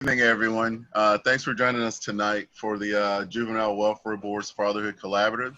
Evening, everyone. Thanks for joining us tonight for the Juvenile Welfare Board's Fatherhood Collaborative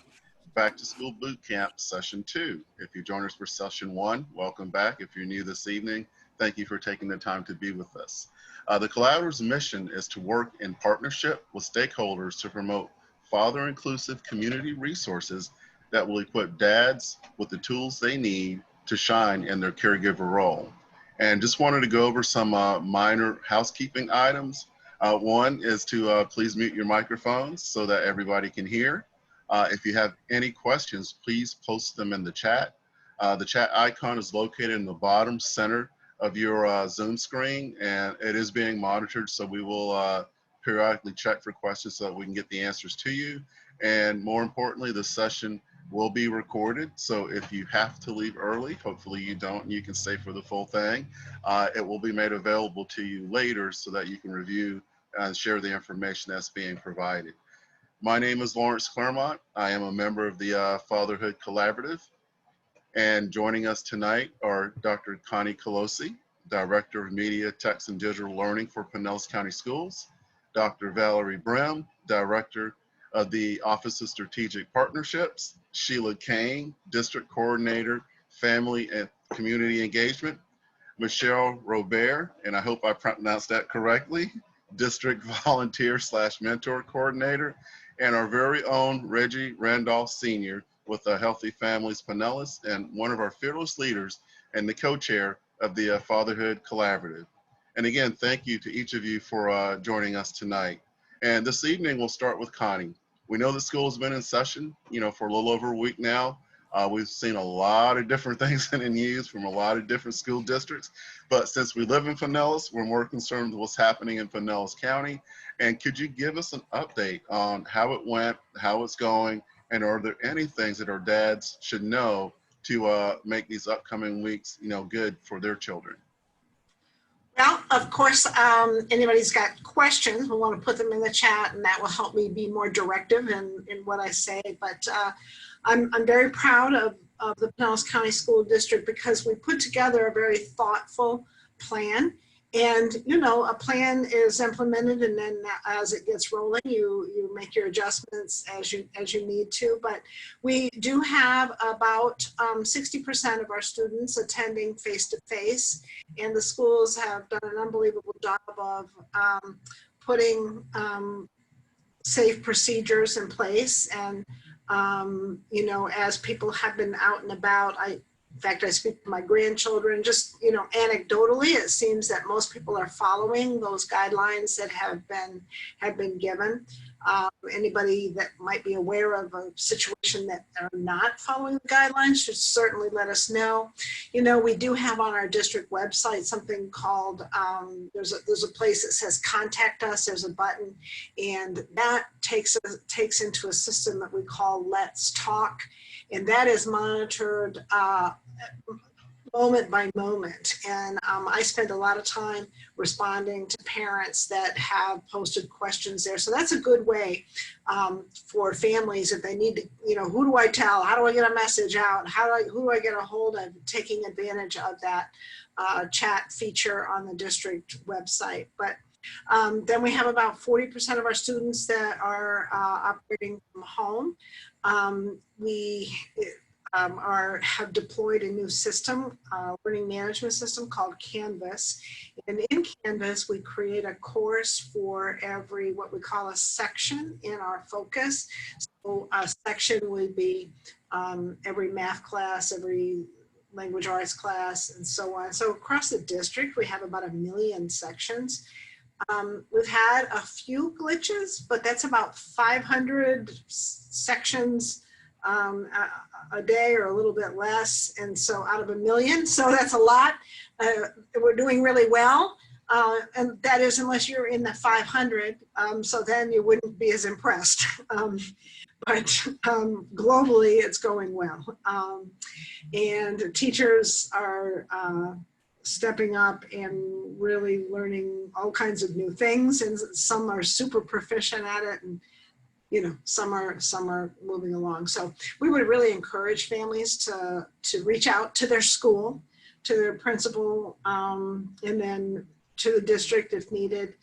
Back to School Boot Camp Session 2. If you joined us for Session 1, welcome back. If you're new this evening, thank you for taking the time to be with us. The Collaborative's mission is to work in partnership with stakeholders to promote father-inclusive community resources that will equip dads with the tools they need to shine in their caregiver role. And just wanted to go over some minor housekeeping items. One is to please mute your microphones so that everybody can hear. If you have any questions, please post them in the chat. The chat icon is located in the bottom center of your Zoom screen, and it is being monitored, so we will periodically check for questions so that we can get the answers to you. And more importantly, the session will be recorded, so if you have to leave early, hopefully you don't and you can stay for the full thing, it will be made available to you later so that you can review and share the information that's being provided. My name is Lawrence Claremont. I am a member of the Fatherhood Collaborative, and joining us tonight are Dr. Connie Colosi, Director of Media, Text, and Digital Learning for Pinellas County Schools, Dr. Valerie Brim, Director of the Office of Strategic Partnerships, Sheila Kane, District Coordinator, Family and Community Engagement, Michelle Robert, and I hope I pronounced that correctly, District Volunteer / Mentor Coordinator, and our very own Reggie Randolph Sr. with Healthy Families Pinellas, and one of our fearless leaders and the co-chair of the Fatherhood Collaborative. And again, thank you to each of you for joining us tonight. And this evening, we'll start with Connie. We know the school has been in session, for a little over a week now. We've seen a lot of different things in the news from a lot of different school districts. But since we live in Pinellas, we're more concerned with what's happening in Pinellas County. And could you give us an update on how it went, how it's going, and are there any things that our dads should know to make these upcoming weeks, good for their children? Well, of course, anybody's got questions, we want to put them in the chat, and that will help me be more directive in what I say. But I'm very proud of the Pinellas County School District because we put together a very thoughtful plan. And, a plan is implemented, and then as it gets rolling, you make your adjustments as you need to. But we do have about 60% of our students attending face-to-face, and the schools have done an unbelievable job of putting safe procedures in place. And, as people have been out and about, in fact, I speak to my grandchildren, just, anecdotally, it seems that most people are following those guidelines that have been given. Anybody that might be aware of a situation that are not following the guidelines should certainly let us know. We do have on our district website something called, there's a place that says contact us, there's a button, and that takes into a system that we call Let's Talk. And that is monitored moment by moment. And I spend a lot of time responding to parents that have posted questions there. So that's a good way for families if they need to, who do I tell? How do I get a message out? Who do I get a hold of? Taking advantage of that chat feature on the district website. But then we have about 40% of our students that are operating from home. We have deployed a new system, learning management system called Canvas. And in Canvas, we create a course for every, what we call a section in our focus. So a section would be every math class, every language arts class, and so on. So across the district, we have about 1 million sections. We've had a few glitches, but that's about 500 sections a day or a little bit less. And so out of 1 million, so that's a lot. We're doing really well. And that is unless you're in the 500, so then you wouldn't be as impressed. But globally, it's going well. And teachers are stepping up and really learning all kinds of new things, and some are super proficient at it, and some are moving along. So we would really encourage families to reach out to their school, to their principal, and then to the district if needed,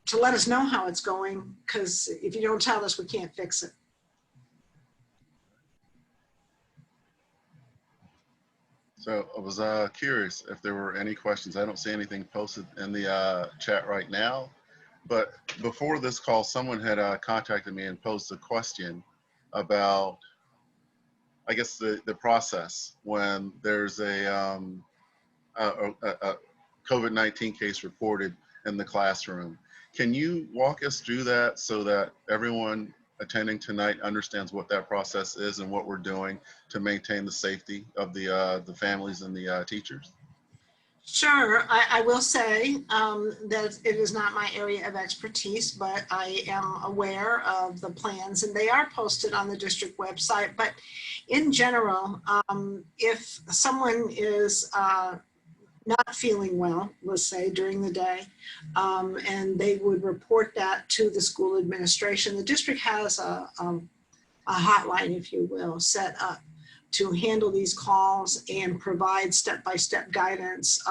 to let us know how it's going, because if you don't tell us, we can't fix it. So I was curious if there were any questions. I don't see anything posted in the chat right now, but before this call, someone had contacted me and posed a question about, I guess, the process when there's a COVID-19 case reported in the classroom. Can you walk us through that so that everyone attending tonight understands what that process is and what we're doing to maintain the safety of the families and the teachers? Sure. I will say that it is not my area of expertise, but I am aware of the plans, and they are posted on the district website. But in general, if someone is not feeling well, let's say during the day, and they would report that to the school administration, the district has a hotline, if you will, set up to handle these calls and provide step-by-step guidance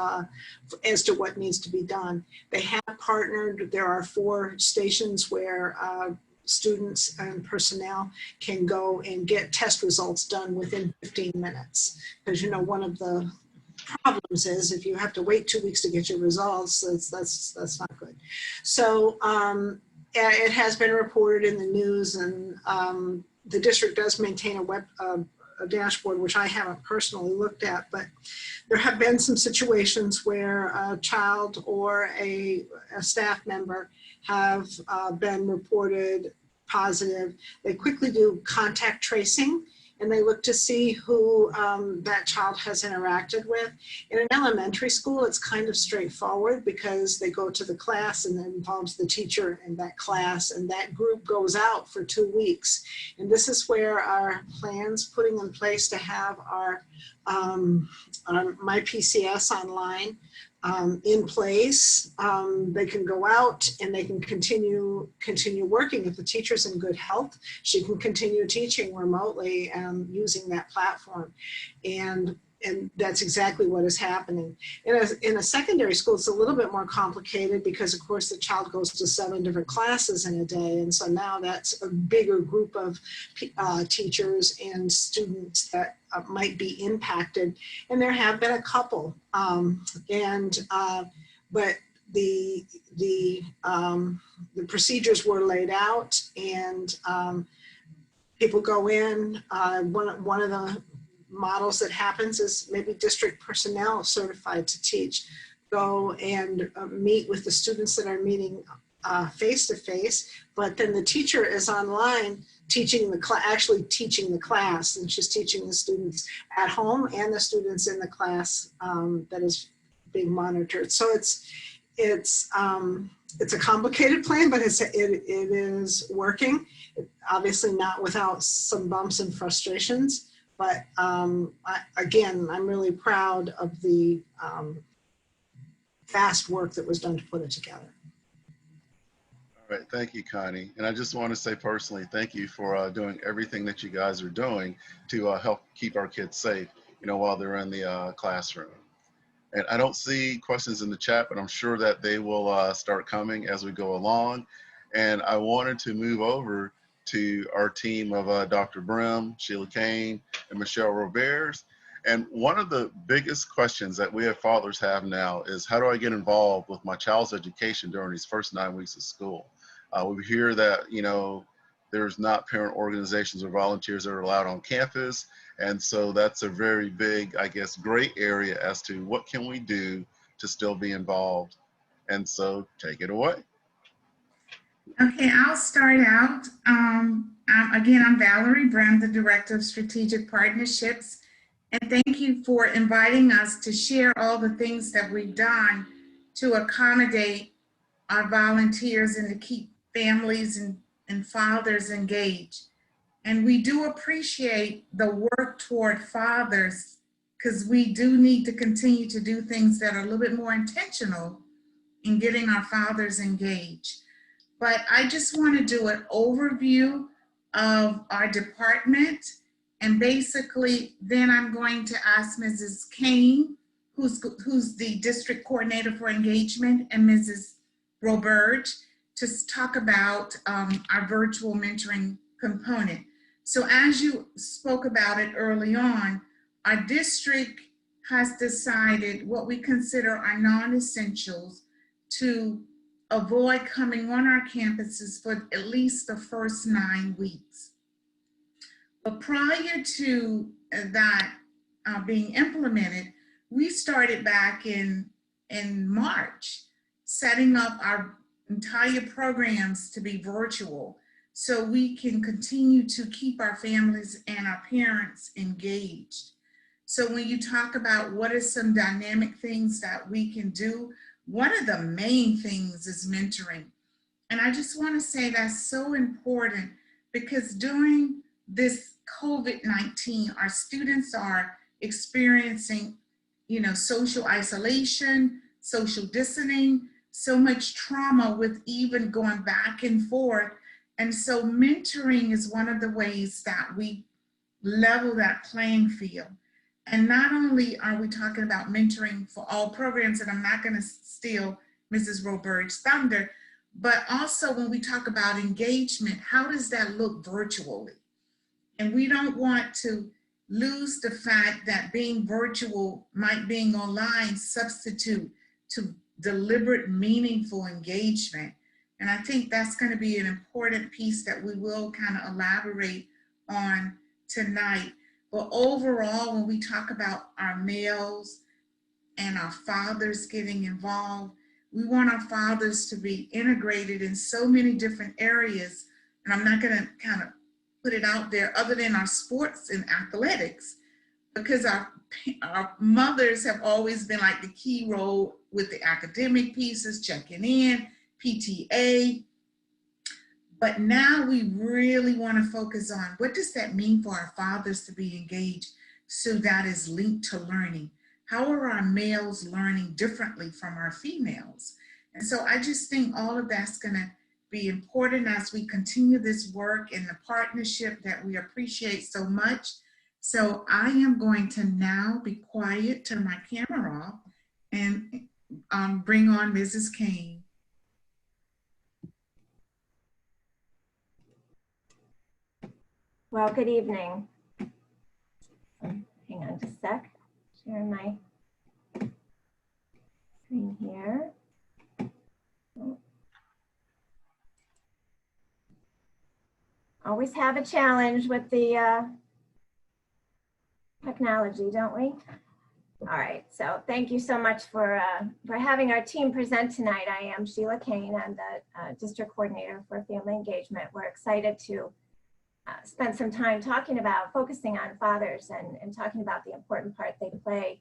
as to what needs to be done. They have partnered. There are 4 stations where students and personnel can go and get test results done within 15 minutes. Because, you know, one of the problems is if you have to wait 2 weeks to get your results, that's not good. So it has been reported in the news, and the district does maintain a dashboard, which I haven't personally looked at, but there have been some situations where a child or a staff member have been reported positive. They quickly do contact tracing, and they look to see who that child has interacted with. In an elementary school, it's kind of straightforward because they go to the class and it involves the teacher in that class, and that group goes out for 2 weeks. And this is where our plans putting in place to have our My PCS online in place. They can go out and they can continue working. If the teacher's in good health, she can continue teaching remotely using that platform. And that's exactly what is happening. In a secondary school, it's a little bit more complicated because, of course, the child goes to 7 different classes in a day. And so now that's a bigger group of teachers and students that might be impacted. And there have been a couple. But the procedures were laid out, and people go in. One of the models that happens is maybe district personnel certified to teach go and meet with the students that are meeting face-to-face, but then the teacher is online teaching actually teaching the class, and she's teaching the students at home and the students in the class that is being monitored. So it's a complicated plan, but it is working. Obviously not without some bumps and frustrations. But again, I'm really proud of the fast work that was done to put it together. All right, thank you, Connie. And I just want to say personally, thank you for doing everything that you guys are doing to help keep our kids safe, you know, while they're in the classroom. And I don't see questions in the chat, but I'm sure that they will start coming as we go along. And I wanted to move over to our team of Dr. Brim, Sheila Kane, and Michelle Roberts. And one of the biggest questions that we as fathers have now is, how do I get involved with my child's education during these first 9 weeks of school? We hear that, you know, there's not parent organizations or volunteers that are allowed on campus. And so that's a very big, I guess, gray area as to what can we do to still be involved. And so take it away. Okay, I'll start out. Again, I'm Valerie Brim, the Director of Strategic Partnerships. And thank you for inviting us to share all the things that we've done to accommodate our volunteers and to keep families and fathers engaged. And we do appreciate the work toward fathers, because we do need to continue to do things that are a little bit more intentional in getting our fathers engaged. But I just want to do an overview of our department, and basically then I'm going to ask Mrs. Kane, who's the district coordinator for engagement, and Mrs. Robert to talk about our virtual mentoring component. So as you spoke about it early on, our district has decided what we consider our non-essentials to avoid coming on our campuses for at least the first 9 weeks. But prior to that being implemented, we started back in March, setting up our entire programs to be virtual so we can continue to keep our families and our parents engaged. So when you talk about what are some dynamic things that we can do, one of the main things is mentoring. And I just want to say that's so important because during this COVID-19, our students are experiencing, social isolation, social distancing, so much trauma with even going back and forth. And so mentoring is one of the ways that we level that playing field. And not only are we talking about mentoring for all programs, and I'm not going to steal Mrs. Robert's thunder, but also when we talk about engagement, how does that look virtually? And we don't want to lose the fact that being virtual might being online substitute to deliberate, meaningful engagement. And I think that's going to be an important piece that we will kind of elaborate on tonight. But overall, when we talk about our males and our fathers getting involved, we want our fathers to be integrated in so many different areas. And I'm not going to kind of put it out there other than our sports and athletics, because our mothers have always been like the key role with the academic pieces, checking in, PTA. But now we really want to focus on what does that mean for our fathers to be engaged, so that is linked to learning. How are our males learning differently from our females? And so I just think all of that's going to be important as we continue this work in the partnership that we appreciate so much. So I am going to now be quiet, turn my camera off, and bring on Mrs. Kane. Well, good evening. Hang on just a sec. Sharing my screen here. Always have a challenge with the technology, don't we? All right, so thank you so much for having our team present tonight. I am Sheila Kane. I'm the district coordinator for family engagement. We're excited to spend some time focusing on fathers and talking about the important part they play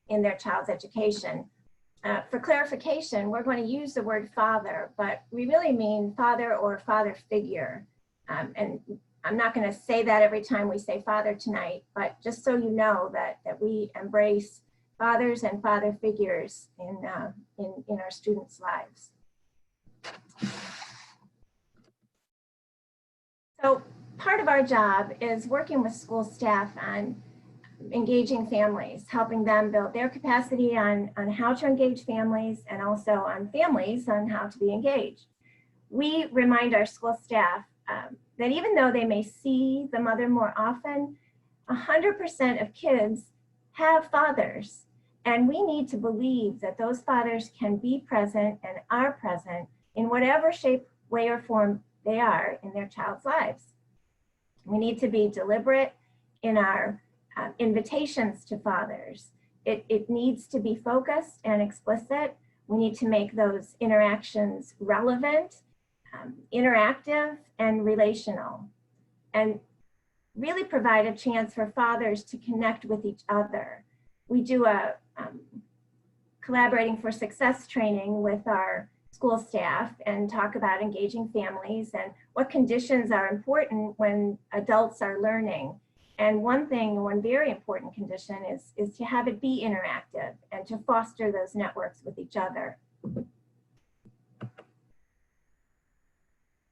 in their child's education. For clarification, we're going to use the word father, but we really mean father or father figure. And I'm not going to say that every time we say father tonight, but just so you know that we embrace fathers and father figures in our students' lives. So part of our job is working with school staff on engaging families, helping them build their capacity on how to engage families, and also on families on how to be engaged. We remind our school staff that even though they may see the mother more often, 100% of kids have fathers. And we need to believe that those fathers can be present and are present in whatever shape, way, or form they are in their child's lives. We need to be deliberate in our invitations to fathers. It needs to be focused and explicit. We need to make those interactions relevant, interactive, and relational, and really provide a chance for fathers to connect with each other. We do a collaborating for success training with our school staff and talk about engaging families and what conditions are important when adults are learning. And one very important condition is to have it be interactive and to foster those networks with each other.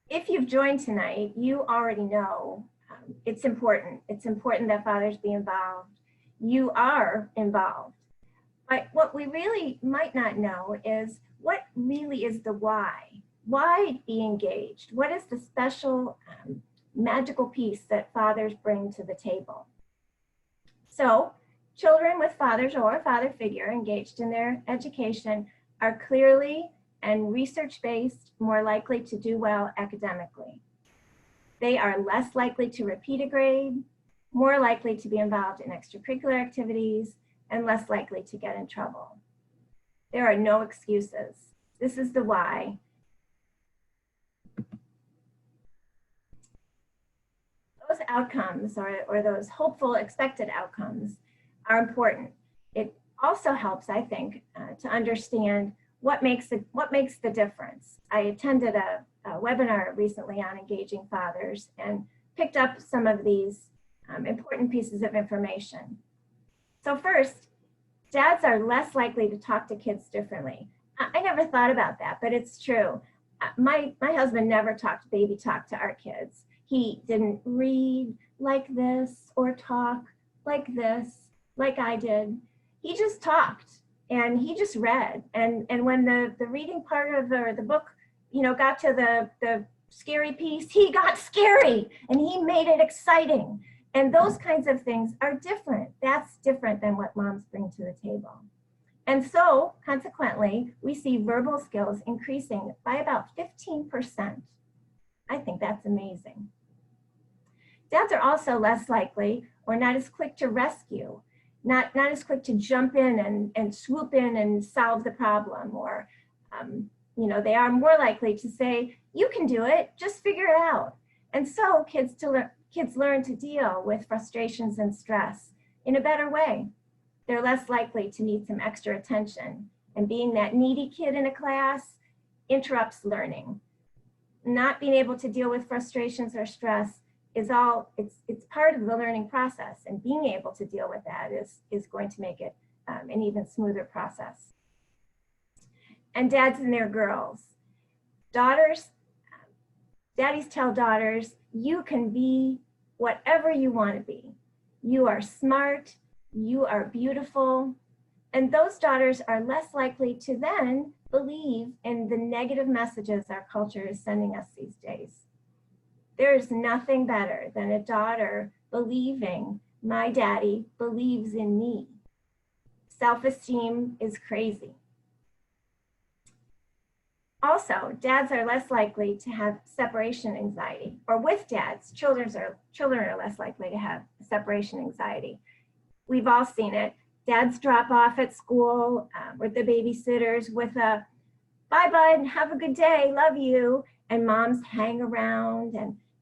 If you've joined tonight, you already know it's important. It's important that fathers be involved. You are involved. But what we really might not know is what really is the why. Why be engaged? What is the special magical piece that fathers bring to the table? So children with fathers or a father figure engaged in their education are clearly and research-based more likely to do well academically. They are less likely to repeat a grade, more likely to be involved in extracurricular activities, and less likely to get in trouble. There are no excuses. This is the why. Those outcomes or those hopeful expected outcomes are important. It also helps, I think, to understand what makes the difference. I attended a webinar recently on engaging fathers and picked up some of these important pieces of information. So first, dads are less likely to talk to kids differently. I never thought about that, but it's true. My husband never talked baby talk to our kids. He didn't read like this or talk like this, like I did. He just talked and he just read. And when the reading part of the book, got to the scary piece, he got scary and he made it exciting. And those kinds of things are different. That's different than what moms bring to the table. And so consequently, we see verbal skills increasing by about 15%. I think that's amazing. Dads are also less likely or not as quick to rescue, not as quick to jump in and swoop in and solve the problem, or they are more likely to say, you can do it, just figure it out. And so kids learn to deal with frustrations and stress in a better way. They're less likely to need some extra attention, and being that needy kid in a class interrupts learning. Not being able to deal with frustrations or stress is it's part of the learning process, and being able to deal with that is going to make it an even smoother process. And dads and their girls. Daughters, daddies tell daughters, you can be whatever you want to be. You are smart, you are beautiful, and those daughters are less likely to then believe in the negative messages our culture is sending us these days. There's nothing better than a daughter believing my daddy believes in me. Self-esteem is crazy. Also, dads are less likely to have separation anxiety, or with dads, children are less likely to have separation anxiety. We've all seen it. Dads drop off at school with the babysitters with a, bye bud, have a good day, love you. And moms hang around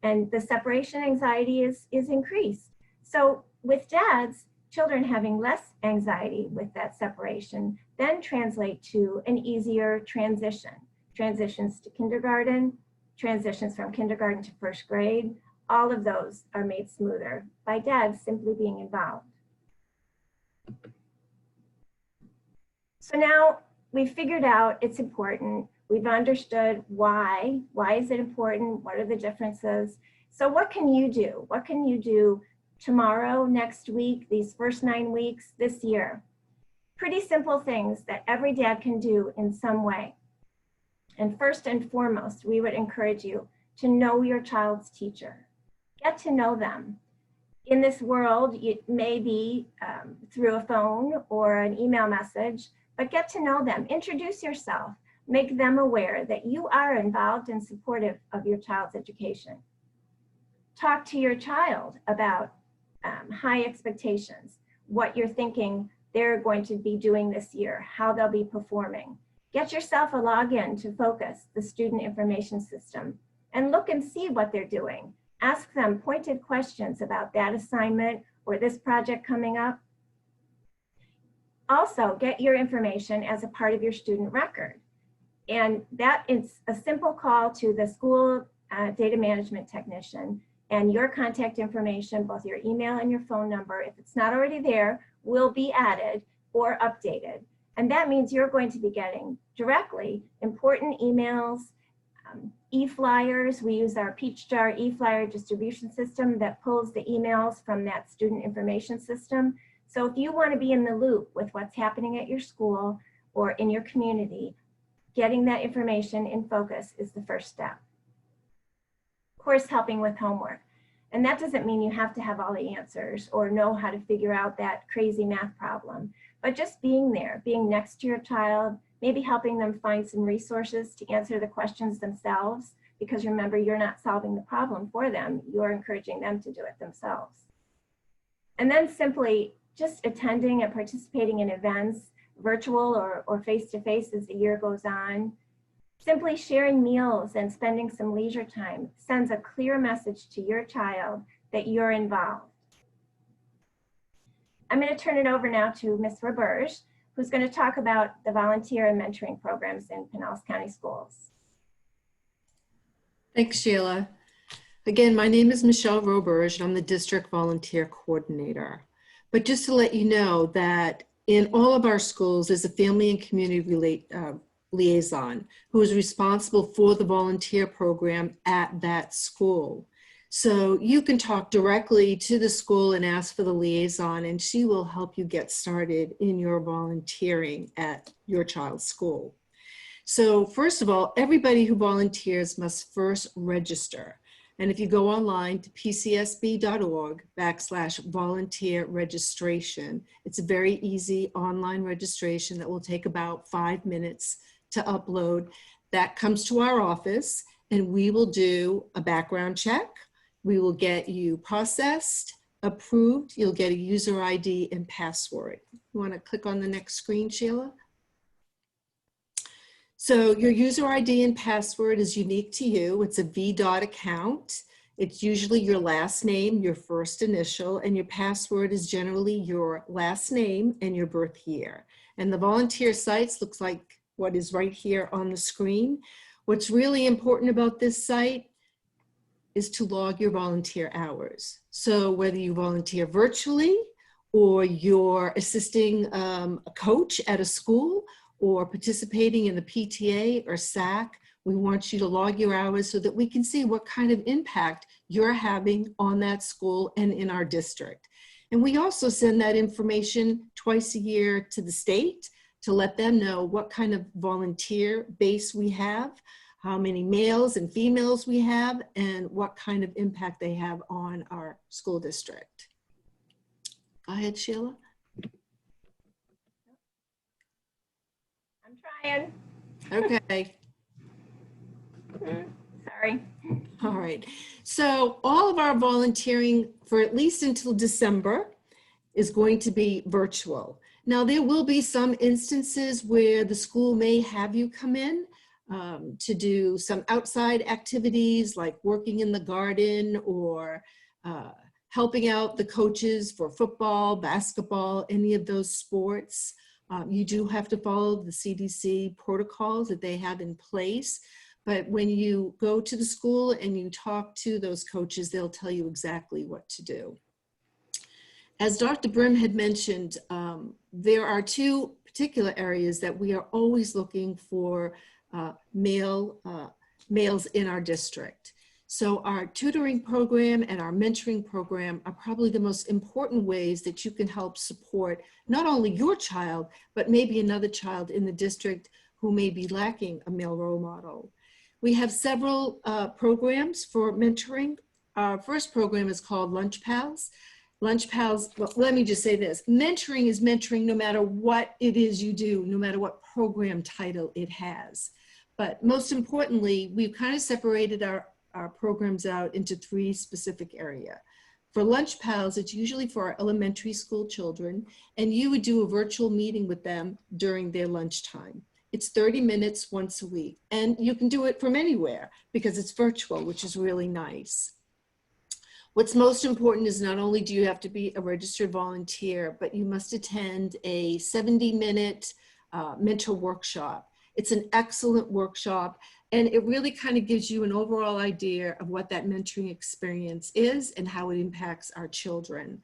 and the separation anxiety is increased. So with dads, children having less anxiety with that separation then translate to an easier transition. Transitions to kindergarten, transitions from kindergarten to first grade, all of those are made smoother by dads simply being involved. So now we've figured out it's important. We've understood why is it important? What are the differences? So what can you do? What can you do tomorrow, next week, these first 9 weeks, this year? Pretty simple things that every dad can do in some way. And first and foremost, we would encourage you to know your child's teacher. Get to know them. In this world, it may be through a phone or an email message, but get to know them. Introduce yourself. Make them aware that you are involved and supportive of your child's education. Talk to your child about high expectations, what you're thinking they're going to be doing this year, how they'll be performing. Get yourself a login to Focus, the student information system, and look and see what they're doing. Ask them pointed questions about that assignment or this project coming up. Also, get your information as a part of your student record. And that is a simple call to the school data management technician, and your contact information, both your email and your phone number, if it's not already there, will be added or updated. And that means you're going to be getting directly important emails, e-flyers. We use our Peachjar e-flyer distribution system that pulls the emails from that student information system. So if you want to be in the loop with what's happening at your school or in your community, getting that information in focus is the first step. Of course, helping with homework. And that doesn't mean you have to have all the answers or know how to figure out that crazy math problem, but just being there, being next to your child, maybe helping them find some resources to answer the questions themselves, because remember, you're not solving the problem for them, you're encouraging them to do it themselves. And then simply just attending and participating in events, virtual or face-to-face as the year goes on. Simply sharing meals and spending some leisure time sends a clear message to your child that you're involved. I'm going to turn it over now to Ms. Roberge, who's going to talk about the volunteer and mentoring programs in Pinellas County Schools. Thanks, Sheila. Again, my name is Michelle Roberge, and I'm the District Volunteer Coordinator. But just to let you know that in all of our schools, there's a family and community liaison who is responsible for the volunteer program at that school. So you can talk directly to the school and ask for the liaison, and she will help you get started in your volunteering at your child's school. So first of all, everybody who volunteers must first register. And if you go online to pcsb.org/volunteer registration, it's a very easy online registration that will take about 5 minutes to upload. That comes to our office, and we will do a background check. We will get you processed, approved. You'll get a user ID and password. You want to click on the next screen, Sheila? So your user ID and password is unique to you. It's a VDOT account. It's usually your last name, your first initial, and your password is generally your last name and your birth year. And the volunteer sites looks like what is right here on the screen. What's really important about this site is to log your volunteer hours. So whether you volunteer virtually or you're assisting a coach at a school or participating in the PTA or SAC, we want you to log your hours so that we can see what kind of impact you're having on that school and in our district. And we also send that information twice a year to the state to let them know what kind of volunteer base we have, how many males and females we have, and what kind of impact they have on our school district. Go ahead, Sheila. I'm trying. Okay. Sorry. All right. So all of our volunteering for at least until December is going to be virtual. Now, there will be some instances where the school may have you come in to do some outside activities like working in the garden or helping out the coaches for football, basketball, any of those sports. You do have to follow the CDC protocols that they have in place. But when you go to the school and you talk to those coaches, they'll tell you exactly what to do. As Dr. Brim had mentioned, there are two particular areas that we are always looking for males in our district. So our tutoring program and our mentoring program are probably the most important ways that you can help support not only your child, but maybe another child in the district who may be lacking a male role model. We have several programs for mentoring. Our first program is called Lunch Pals. Lunch Pals, well, let me just say this. Mentoring is mentoring no matter what it is you do, no matter what program title it has. But most importantly, we've kind of separated our programs out into three specific areas. For Lunch Pals, it's usually for our elementary school children, and you would do a virtual meeting with them during their lunchtime. It's 30 minutes once a week, and you can do it from anywhere because it's virtual, which is really nice. What's most important is not only do you have to be a registered volunteer, but you must attend a 70-minute mentor workshop. It's an excellent workshop, and it really kind of gives you an overall idea of what that mentoring experience is and how it impacts our children.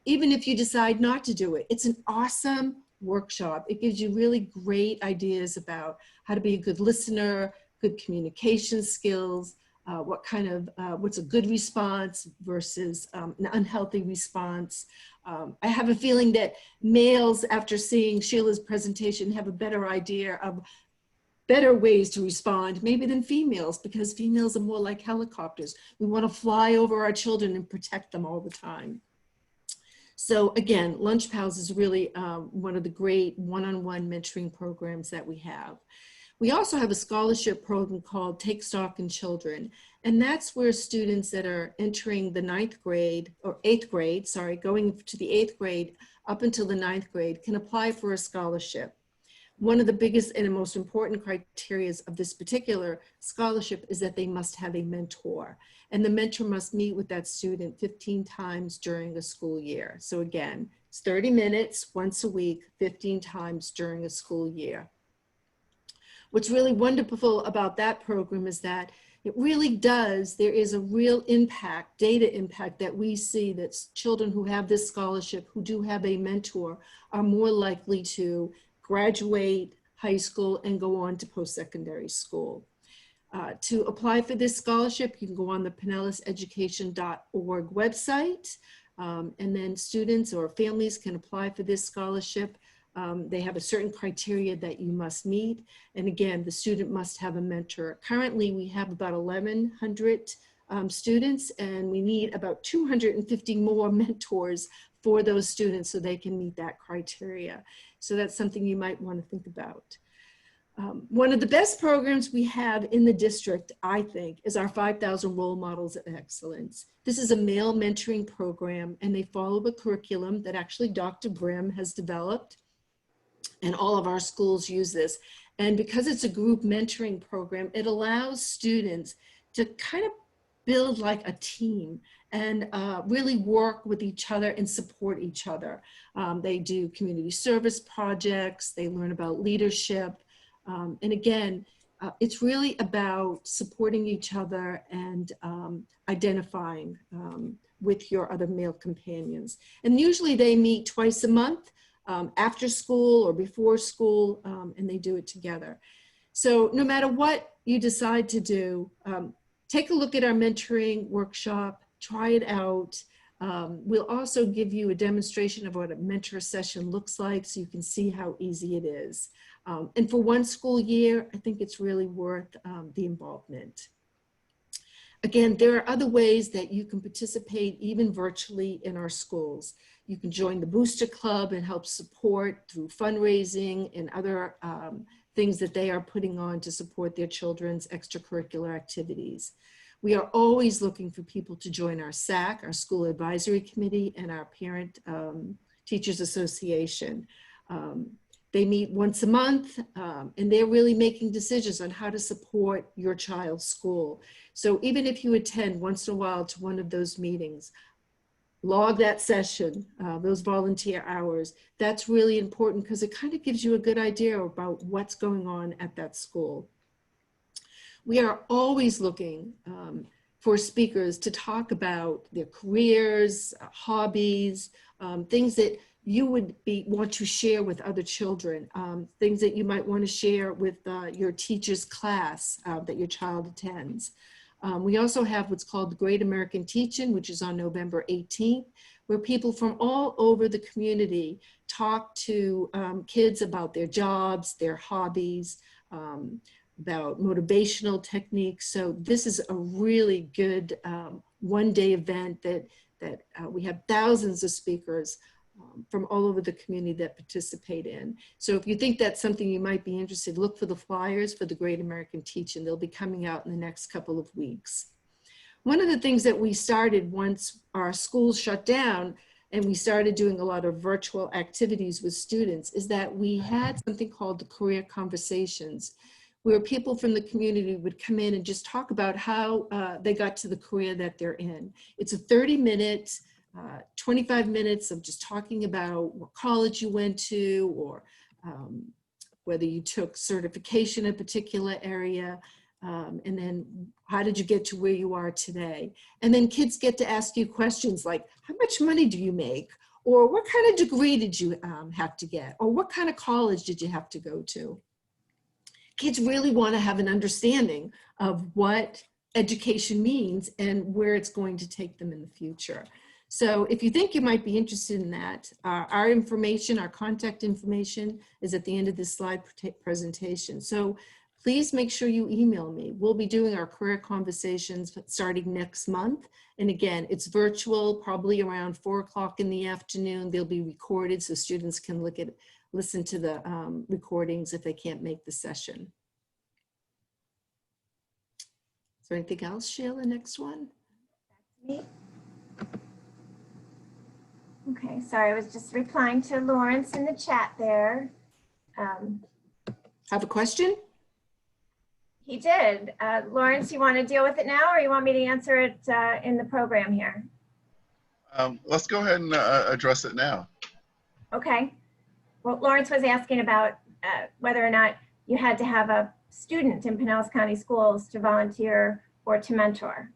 Even if you decide not to do it, it's an awesome workshop. It gives you really great ideas about how to be a good listener, good communication skills, what's a good response versus an unhealthy response. I have a feeling that males, after seeing Sheila's presentation, have a better idea of better ways to respond maybe than females, because females are more like helicopters. We want to fly over our children and protect them all the time. So again, Lunch Pals is really one of the great one-on-one mentoring programs that we have. We also have a scholarship program called Take Stock in Children, and that's where students that are entering the ninth grade, or eighth grade, sorry, going to the eighth grade up until the ninth grade can apply for a scholarship. One of the biggest and most important criteria of this particular scholarship is that they must have a mentor, and the mentor must meet with that student 15 times during a school year. So again, it's 30 minutes once a week, 15 times during a school year. What's really wonderful about that program is that it really does, there is a real impact, data impact that we see that children who have this scholarship, who do have a mentor, are more likely to graduate high school and go on to post-secondary school. To apply for this scholarship, you can go on the PinellasEducation.org website, and then students or families can apply for this scholarship. They have a certain criteria that you must meet. And again, the student must have a mentor. Currently, we have about 1,100 students, and we need about 250 more mentors for those students so they can meet that criteria. So that's something you might want to think about. One of the best programs we have in the district, I think, is our 5,000 Role Models of Excellence. This is a male mentoring program, and they follow a curriculum that actually Dr. Brim has developed, and all of our schools use this. And because it's a group mentoring program, it allows students to kind of build like a team and really work with each other and support each other. They do community service projects, they learn about leadership. And again, it's really about supporting each other and identifying with your other male companions. And usually they meet twice a month, after school or before school, and they do it together. So no matter what you decide to do, take a look at our mentoring workshop, try it out. We'll also give you a demonstration of what a mentor session looks like so you can see how easy it is. And for one school year, I think it's really worth the involvement. Again, there are other ways that you can participate even virtually in our schools. You can join the Booster Club and help support through fundraising and other things that they are putting on to support their children's extracurricular activities. We are always looking for people to join our SAC, our School Advisory Committee, and our Parent Teachers Association. They meet once a month, and they're really making decisions on how to support your child's school. So even if you attend once in a while to one of those meetings, log that session, those volunteer hours. That's really important because it kind of gives you a good idea about what's going on at that school. We are always looking for speakers to talk about their careers, hobbies, things that you would want to share with other children, things that you might want to share with your teacher's class that your child attends. We also have what's called the Great American Teach-In, which is on November 18th, where people from all over the community talk to kids about their jobs, their hobbies, about motivational techniques. So this is a really good one-day event that we have thousands of speakers from all over the community that participate in. So if you think that's something you might be interested, look for the flyers for the Great American Teach-In. They'll be coming out in the next couple of weeks. One of the things that we started once our schools shut down and we started doing a lot of virtual activities with students is that we had something called the Career Conversations, where people from the community would come in and just talk about how they got to the career that they're in. It's a 30-minute 25 minutes of just talking about what college you went to, or whether you took certification in a particular area, and then how did you get to where you are today? And then kids get to ask you questions like, how much money do you make? Or what kind of degree did you have to get? Or what kind of college did you have to go to? Kids really want to have an understanding of what education means and where it's going to take them in the future. So if you think you might be interested in that, our information, our contact information is at the end of this slide presentation. So please make sure you email me. We'll be doing our career conversations starting next month. And again, it's virtual, probably around 4 o'clock in the afternoon. They'll be recorded so students can listen to the recordings if they can't make the session. Is there anything else, Sheila? Next one. Me. Okay, sorry, I was just replying to Lawrence in the chat there. Have a question? He did. Lawrence, you want to deal with it now, or you want me to answer it in the program here? Let's go ahead and address it now. Okay. Well, Lawrence was asking about whether or not you had to have a student in Pinellas County Schools to volunteer or to mentor.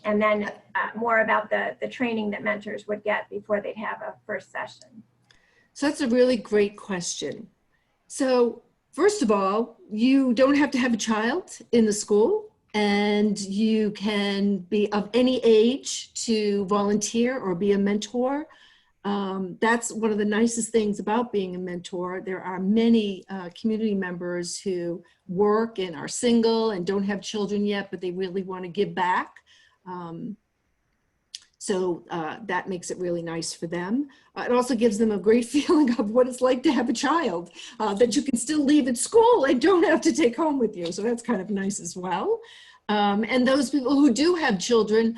And then more about the training that mentors would get before they'd have a first session. So that's a really great question. So first of all, you don't have to have a child in the school, and you can be of any age to volunteer or be a mentor. That's one of the nicest things about being a mentor. There are many community members who work and are single and don't have children yet, but they really want to give back. So that makes it really nice for them. It also gives them a great feeling of what it's like to have a child that you can still leave at school and don't have to take home with you. So that's kind of nice as well. And those people who do have children,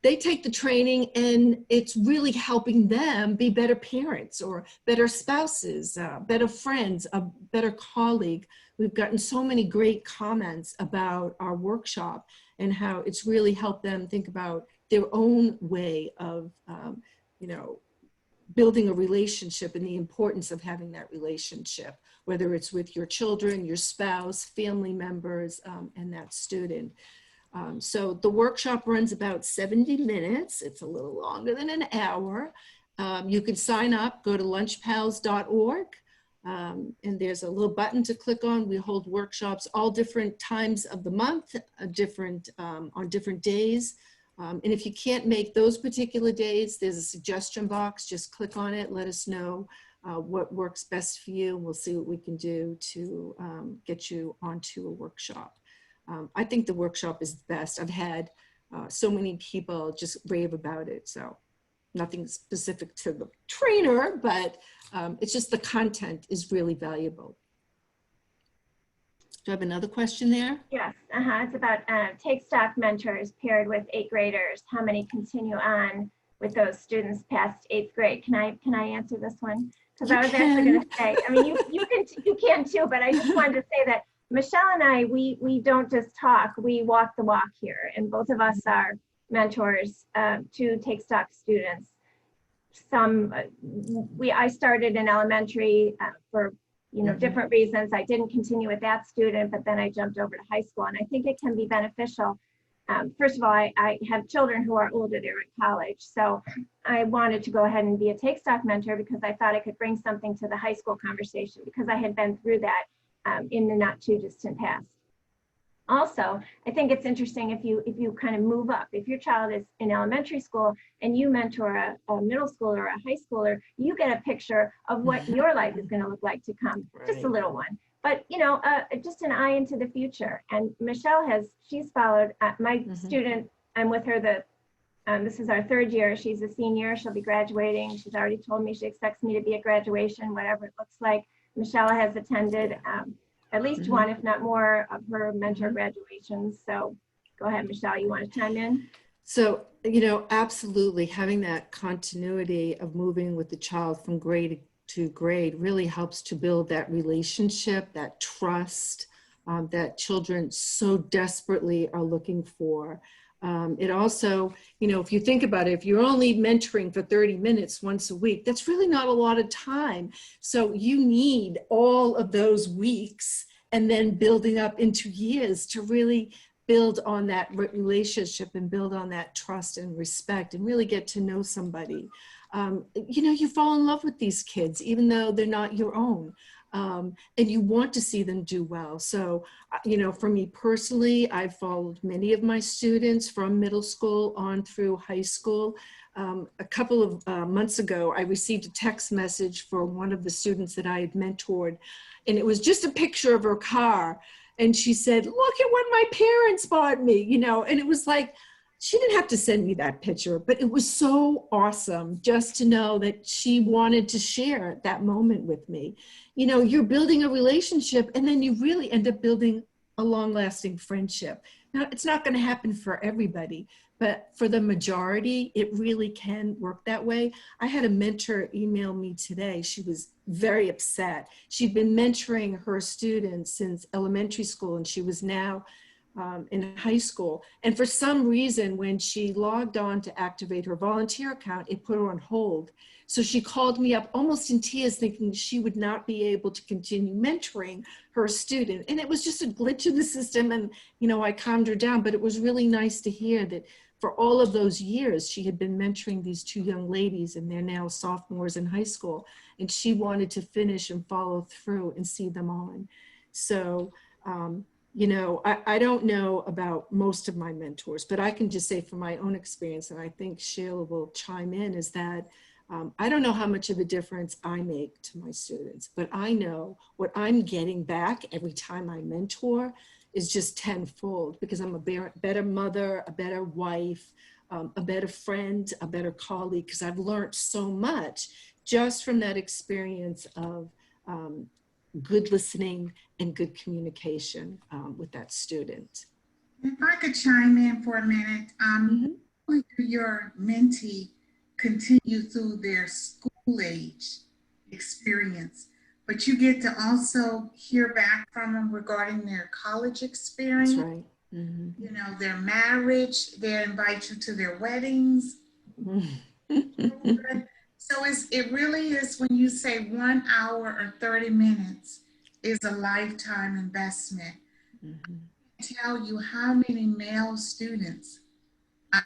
they take the training and it's really helping them be better parents or better spouses, better friends, a better colleague. We've gotten so many great comments about our workshop and how it's really helped them think about their own way of, building a relationship and the importance of having that relationship, whether it's with your children, your spouse, family members, and that student. So the workshop runs about 70 minutes. It's a little longer than an hour. You can sign up, go to lunchpals.org, and there's a little button to click on. We hold workshops all different times of the month, on different days. And if you can't make those particular days, there's a suggestion box. Just click on it, let us know what works best for you. We'll see what we can do to get you onto a workshop. I think the workshop is the best. I've had so many people just rave about it. So nothing specific to the trainer, but it's just the content is really valuable. Do I have another question there? Yes, it's about Take Stock mentors paired with 8th graders. How many continue on with those students past 8th grade? Can I answer this one? Because I was actually going to say, I mean, you can too, but I just wanted to say that Michelle and I, we don't just talk, we walk the walk here. And both of us are mentors to Take Stock students. I started in elementary for different reasons. I didn't continue with that student, but then I jumped over to high school. And I think it can be beneficial. First of all, I have children who are older, they're at college. So I wanted to go ahead and be a Take Stock mentor because I thought I could bring something to the high school conversation because I had been through that in the not too distant past. Also, I think it's interesting if you kind of move up. If your child is in elementary school and you mentor a middle schooler or a high schooler, you get a picture of what your life is going to look like to come, just a little one. But, just an eye into the future. And Michelle she's followed my student. I'm with her this is our 3rd year. She's a senior. She'll be graduating. She's already told me she expects me to be at graduation, whatever it looks like. Michelle has attended at least one, if not more, of her mentor graduations. So go ahead, Michelle, you want to chime in? So, absolutely having that continuity of moving with the child from grade to grade really helps to build that relationship, that trust that children so desperately are looking for. It also, if you think about it, if you're only mentoring for 30 minutes once a week, that's really not a lot of time. So you need all of those weeks and then building up into years to really build on that relationship and build on that trust and respect and really get to know somebody. You fall in love with these kids, even though they're not your own. And you want to see them do well. So, for me personally, I've followed many of my students from middle school on through high school. A couple of months ago, I received a text message for one of the students that I had mentored, and it was just a picture of her car. And she said, look at what my parents bought me, you know, and it was like, she didn't have to send me that picture, but it was so awesome just to know that she wanted to share that moment with me. You know, you're building a relationship and then you really end up building a long-lasting friendship. Now, it's not going to happen for everybody, but for the majority, it really can work that way. I had a mentor email me today. She was very upset. She'd been mentoring her students since elementary school, and she was now in high school. And for some reason, when she logged on to activate her volunteer account, it put her on hold. So she called me up almost in tears, thinking she would not be able to continue mentoring her student. And it was just a glitch in the system. And, you know, I calmed her down, but it was really nice to hear that for all of those years, she had been mentoring these two young ladies, and they're now sophomores in high school. And she wanted to finish and follow through and see them on. So, you know, I don't know about most of my mentors, but I can just say from my own experience, and I think Sheila will chime in, is that I don't know how much of a difference I make to my students, but I know what I'm getting back every time I mentor is just tenfold, because I'm a better mother, a better wife, a better friend, a better colleague, because I've learned so much just from that experience of good listening and good communication with that student. If I could chime in for a minute, do your mentee continue through their school age experience, but you get to also hear back from them regarding their college experience. That's right. You know, their marriage, they invite you to their weddings. So it really is, when you say 1 hour or 30 minutes is a lifetime investment. I tell you how many male students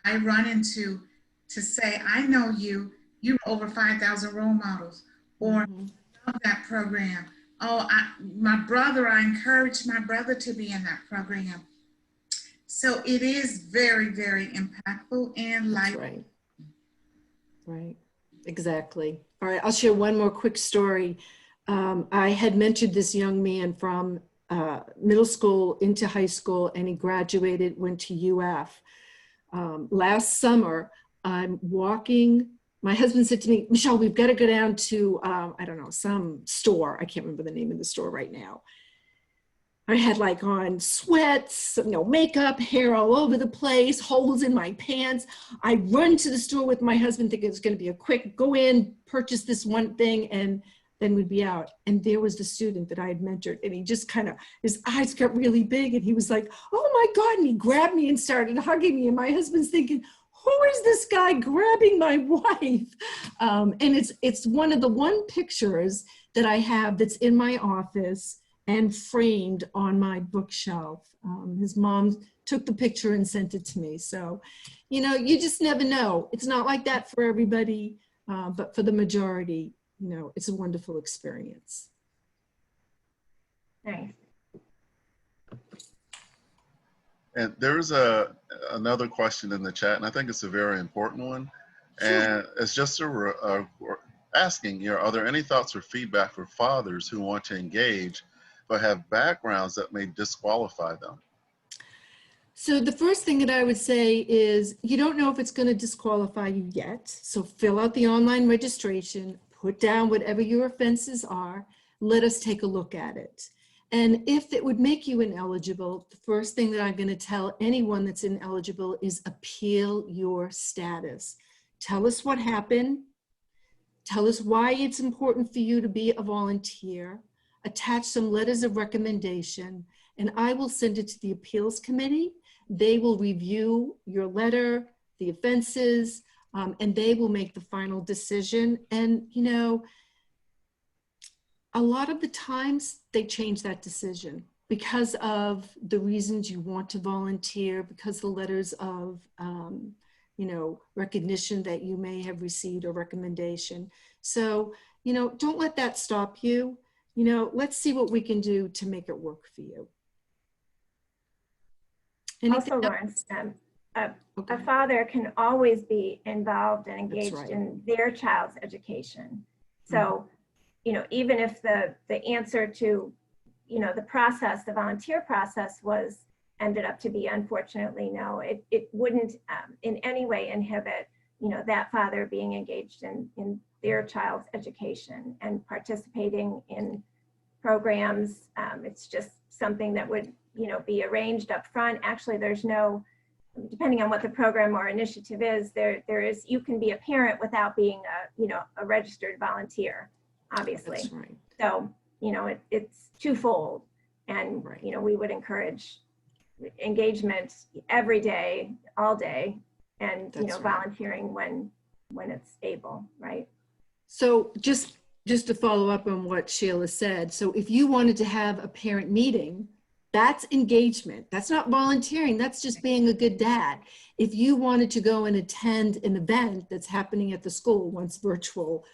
I run into to say, I know you're over 5,000 role models, or love that program. Oh, I encourage my brother to be in that program. So it is very, very impactful and life. Right. Right. Exactly. All right. I'll share one more quick story. I had mentored this young man from middle school into high school, and he graduated, went to UF. Last summer, I'm walking. My husband said to me, Michelle, we've got to go down to, I don't know, some store. I can't remember the name of the store right now. I had like on sweats, no makeup, hair all over the place, holes in my pants. I run to the store with my husband thinking it's going to be a quick go in, purchase this one thing, and then we'd be out. And there was the student that I had mentored, and he just kind of, his eyes got really big, and he was like, oh my God, and he grabbed me and started hugging me. And my husband's thinking, who is this guy grabbing my wife? And it's one of the one pictures that I have that's in my office and framed on my bookshelf. His mom took the picture and sent it to me. So, you know, you just never know. It's not like that for everybody, but for the majority, you know, it's a wonderful experience. Nice. And there's another question in the chat, and I think it's a very important one. Sure. And it's just asking, you know, are there any thoughts or feedback for fathers who want to engage but have backgrounds that may disqualify them? So the first thing that I would say is, you don't know if it's going to disqualify you yet. So fill out the online registration, put down whatever your offenses are, let us take a look at it. And if it would make you ineligible, the first thing that I'm going to tell anyone that's ineligible is appeal your status. Tell us what happened. Tell us why it's important for you to be a volunteer. Attach some letters of recommendation, and I will send it to the appeals committee. They will review your letter, the offenses, and they will make the final decision. And, you know, a lot of the times they change that decision because of the reasons you want to volunteer, because the letters of, you know, recognition that you may have received or recommendation. So, you know, don't let that stop you. You know, let's see what we can do to make it work for you. Anything Also, else? Lawrence, Okay. a father can always be involved and engaged right. in their child's education. So, you know, even if the answer to you know, the process, the volunteer process ended up to be, unfortunately, no, it wouldn't in any way inhibit, you know, that father being engaged in their child's education and participating in programs. It's just something that would, you know, be arranged up front. Actually, there's no, depending on what the program or initiative is, there is, you can be a parent without being a, you know, a registered volunteer, obviously. That's right. So, you know, it's twofold. And, Right. you know, we would encourage engagement every day, all day, and, you know, That's right. volunteering when it's able, right? So just to follow up on what Sheila said, so if you wanted to have a parent meeting, that's engagement. That's not volunteering. That's just being a good dad. If you wanted to go and attend an event that's happening at the school once virtual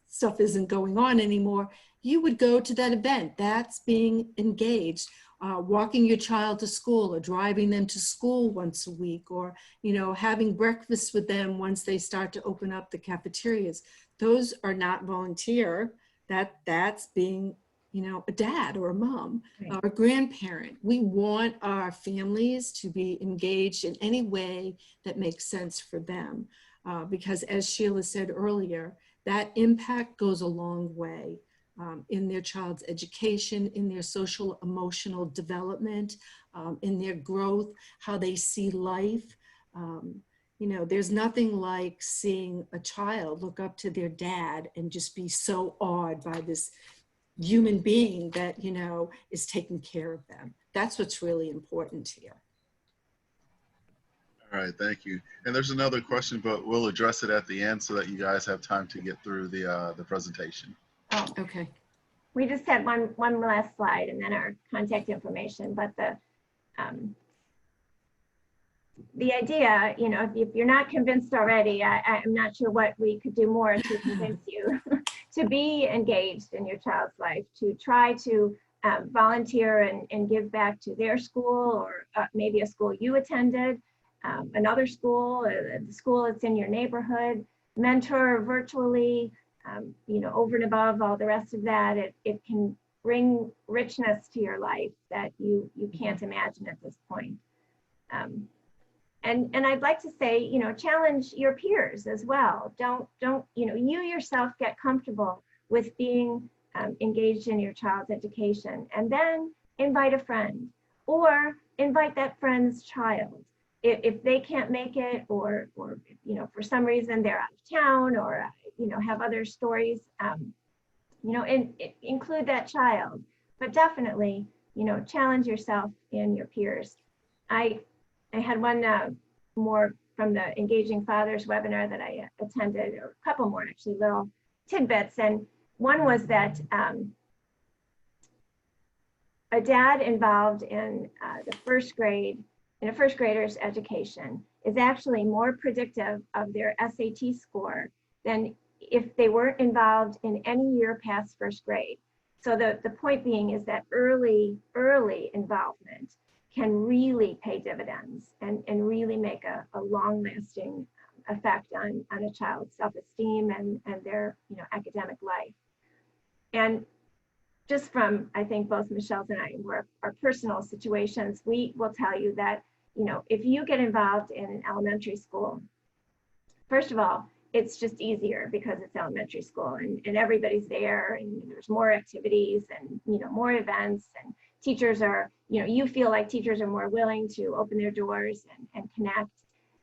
stuff isn't going on anymore, you would go to that event. That's being engaged. Walking your child to school or driving them to school once a week, or, you know, having breakfast with them once they start to open up the cafeterias. Those are not volunteer. That's being, you know, a dad or a mom, Right. or a grandparent. We want our families to be engaged in any way that makes sense for them. Because as Sheila said earlier, that impact goes a long way in their child's education, in their social emotional development, in their growth, how they see life. You know, there's nothing like seeing a child look up to their dad and just be so awed by this human being that, you know, is taking care of them. That's what's really important here. All right, thank you. And there's another question, but we'll address it at the end so that you guys have time to get through the presentation. Oh, Okay. we just had one last slide and then our contact information, but the idea, you know, if you're not convinced already, I'm not sure what we could do more to convince you to be engaged in your child's life, to try to volunteer and give back to their school, or maybe a school you attended, another school, the school that's in your neighborhood, mentor virtually, you know, over and above all the rest of that. It can bring richness to your life that you can't imagine at this point. And I'd like to say, you know, challenge your peers as well. Don't, you know, you yourself get comfortable with being engaged in your child's education, and then invite a friend or invite that friend's child. If they can't make it, or, you know, for some reason they're out of town, or, you know, have other stories, you know, include that child, but definitely, you know, challenge yourself and your peers. I had one more from the Engaging Fathers webinar that I attended, or a couple more actually, little tidbits. And one was that a dad involved in the first grade, in a first grader's education, is actually more predictive of their SAT score than if they weren't involved in any year past first grade. So the point being is that early involvement can really pay dividends and really make a long-lasting effect on a child's self-esteem and their, you know, academic life. And just from, I think both Michelle's and I, our personal situations, we will tell you that, you know, if you get involved in an elementary school, first of all, it's just easier because it's elementary school and everybody's there, and there's more activities and, you know, more events, and teachers are, you know, you feel like teachers are more willing to open their doors and connect.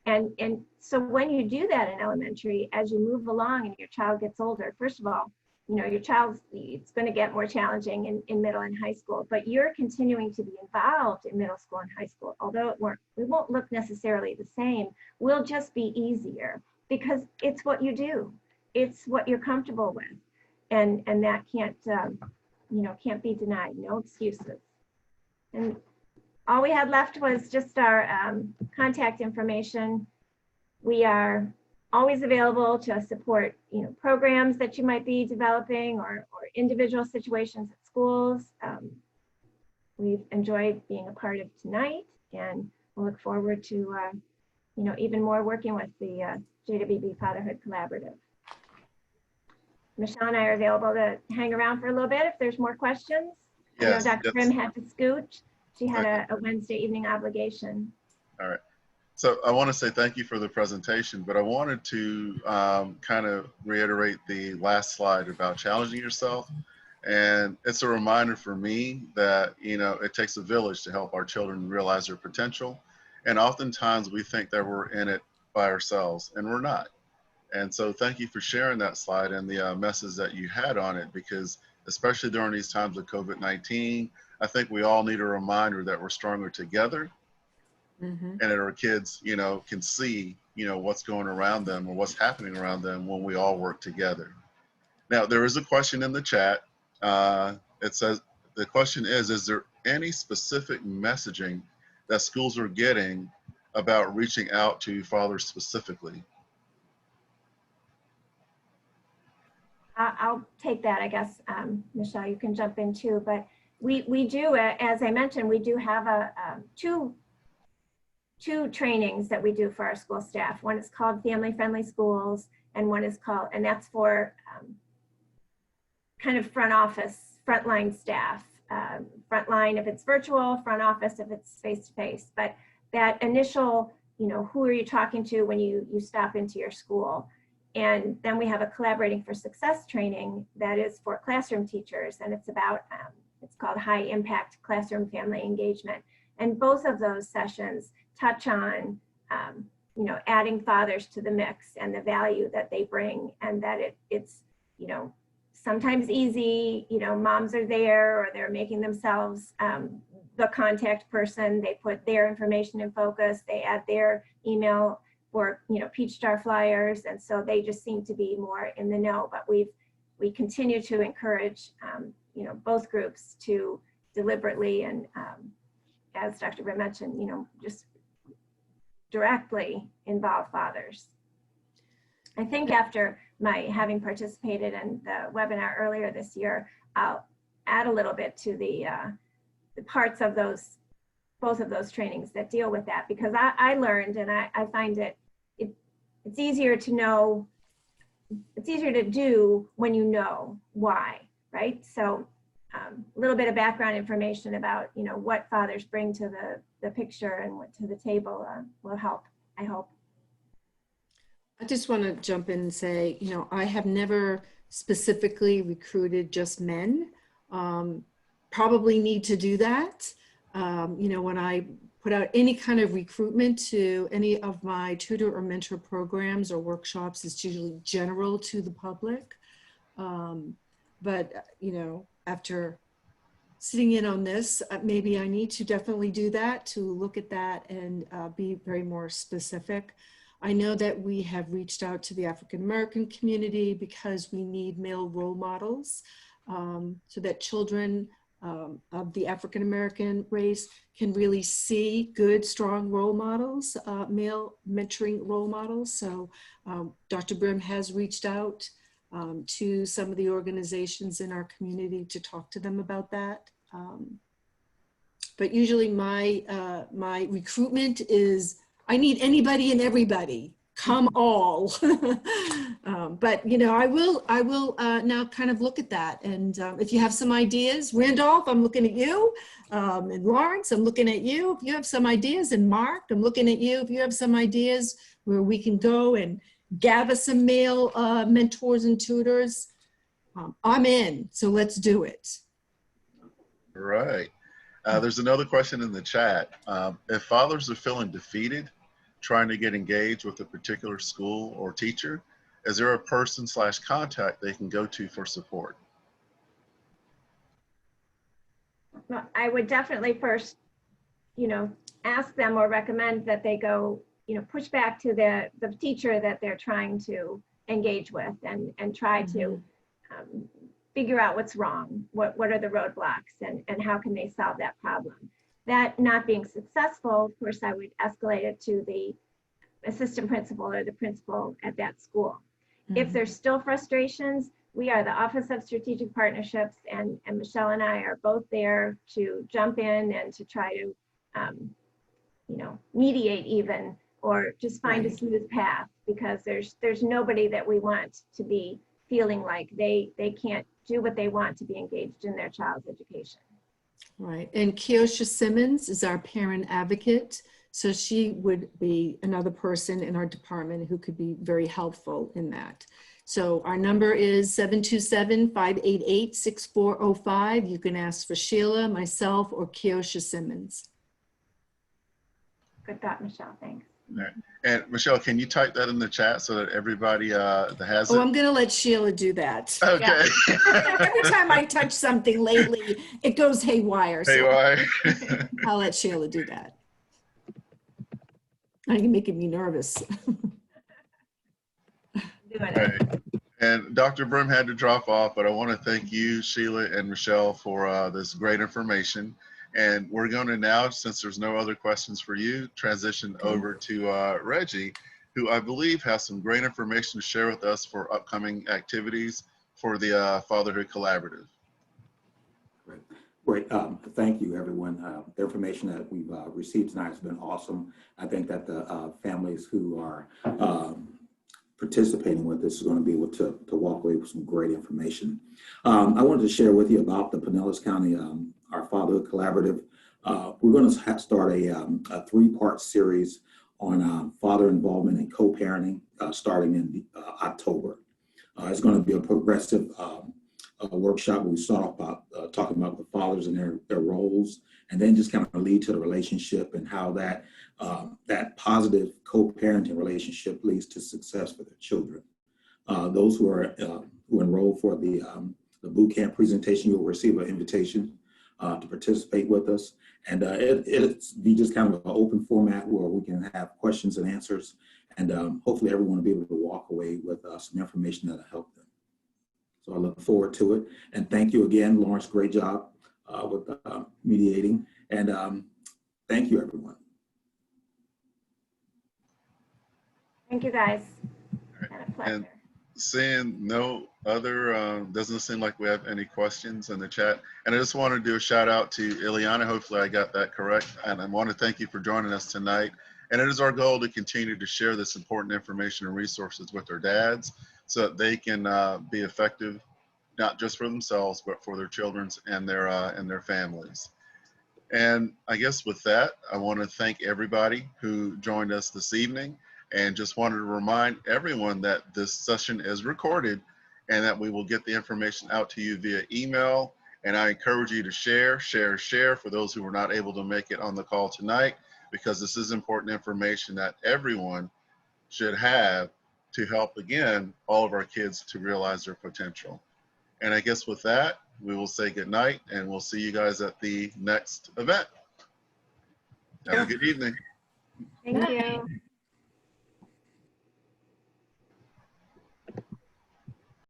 And so when you do that in elementary, as you move along and your child gets older, first of all, you know, your child's, it's going to get more challenging in middle and high school, but you're continuing to be involved in middle school and high school. Although it won't look necessarily the same, will just be easier because it's what you do. It's what you're comfortable with. And that can't, you know, can't be denied, no excuses. And all we had left was just our contact information. We are always available to support, you know, programs that you might be developing or individual situations at schools. We've enjoyed being a part of tonight, and we'll look forward to, you know, even more working with the JWB Fatherhood Collaborative. Michelle and I are available to hang around for a little bit if there's more questions. I know Yes, Dr. Grimm had to scoot. She had Okay. a Wednesday evening obligation. All right. So I want to say thank you for the presentation, but I wanted to kind of reiterate the last slide about challenging yourself. And it's a reminder for me that, you know, it takes a village to help our children realize their potential. And oftentimes we think that we're in it by ourselves, and we're not. And so thank you for sharing that slide and the message that you had on it, because especially during these times of COVID-19, I think we all need a reminder that we're stronger together, and that our kids, you know, can see, you know, what's going around them or what's happening around them when we all work together. Now, there is a question in the chat. It says, the question is there any specific messaging that schools are getting about reaching out to fathers specifically? I'll take that, I guess. Michelle, you can jump in too, but we do, as I mentioned, we do have two trainings that we do for our school staff. One is called Family Friendly Schools, and one is called, and that's for kind of front office, frontline staff. Frontline if it's virtual, front office if it's face-to-face. But that initial, you know, who are you talking to when you stop into your school? And then we have a Collaborating for Success training that is for classroom teachers, and it's about, it's called High Impact Classroom Family Engagement. And both of those sessions touch on, you know, adding fathers to the mix and the value that they bring, and that it's, you know, sometimes easy, you know, moms are there or they're making themselves the contact person. They put their information in focus, they add their email or, you know, Peach Star flyers. And so they just seem to be more in the know, but we continue to encourage, you know, both groups to deliberately and as Dr. Grimm mentioned, you know, just directly involve fathers. I think after my having participated in the webinar earlier this year, I'll add a little bit to the parts of those, both of those trainings that deal with that, because I learned, and I find it's easier to know, it's easier to do when you know why, right? So a little bit of background information about, you know, what fathers bring to the picture and what to the table will help, I hope. I just want to jump in and say, you know, I have never specifically recruited just men. Probably need to do that. You know, when I put out any kind of recruitment to any of my tutor or mentor programs or workshops, it's usually general to the public. But, you know, after sitting in on this, maybe I need to definitely do that, to look at that and be very more specific. I know that we have reached out to the African American community because we need male role models so that children of the African American race can really see good, strong role models, male mentoring role models. So Dr. Grimm has reached out to some of the organizations in our community to talk to them about that. But usually my recruitment is, I need anybody and everybody, come all. But you know, I will now kind of look at that. And if you have some ideas, Randolph, I'm looking at you, and Lawrence, I'm looking at you. If you have some ideas, and Mark, I'm looking at you. If you have some ideas where we can go and gather some male mentors and tutors, I'm in, so let's do it. Right. There's another question in the chat. If fathers are feeling defeated, trying to get engaged with a particular school or teacher, is there a person/contact they can go to for support? Well, I would definitely first, you know, ask them or recommend that they go, you know, push back to the teacher that they're trying to engage with, and try to figure out what's wrong, what are the roadblocks, and how can they solve that problem. That not being successful, of course, I would escalate it to the assistant principal or the principal at that school. If there's still frustrations, we are the Office of Strategic Partnerships, and Michelle and I are both there to jump in and to try to, you know, mediate even, or just find a smooth path, because there's nobody that we want to be feeling like they can't do what they want to be engaged in their child's education. Right. And Keosha Simmons is our parent advocate. So she would be another person in our department who could be very helpful in that. So our number is 727-588-6405. You can ask for Sheila, myself, or Keosha Simmons. Good thought, Michelle. Thanks. Right. And Michelle, can you type that in the chat so that everybody that has it? Oh, I'm going to let Sheila do that. Okay. Yeah. Every time I touch something lately, it goes haywire. So Haywire. I'll let Sheila do that. Now you're making me nervous. Doing it. Right. And Dr. Brim had to drop off, but I want to thank you, Sheila and Michelle, for this great information. And we're going to now, since there's no other questions for you, transition over to Reggie, who I believe has some great information to share with us for upcoming activities for the Fatherhood Collaborative. Great. Thank you, everyone. The information that we've received tonight has been awesome. I think that the families who are participating with this is going to be able to walk away with some great information. I wanted to share with you about the Pinellas County, our Fatherhood Collaborative. We're going to start a three-part series on father involvement and co-parenting starting in October. It's going to be a progressive workshop where we start off about talking about the fathers and their roles, and then just kind of lead to the relationship and how that that positive co-parenting relationship leads to success for their children. Those who enroll for the boot camp presentation, you'll receive an invitation to participate with us, and it's be just kind of an open format where we can have questions and answers, and hopefully everyone will be able to walk away with some information that'll help them. So I look forward to it. And thank you again, Lawrence. Great job with mediating. And thank you, everyone. Thank you, guys. Been a pleasure. And seeing no other, doesn't seem like we have any questions in the chat. And I just want to do a shout out to Ileana. Hopefully I got that correct. And I want to thank you for joining us tonight. And it is our goal to continue to share this important information and resources with their dads so that they can be effective, not just for themselves, but for their children and their families. And I guess with that, I want to thank everybody who joined us this evening, and just wanted to remind everyone that this session is recorded and that we will get the information out to you via email. And I encourage you to share for those who were not able to make it on the call tonight, because this is important information that everyone should have to help, again, all of our kids to realize their potential. And I guess with that, we will say good night, and we'll see you guys at the next event. Have a good evening. Thank you.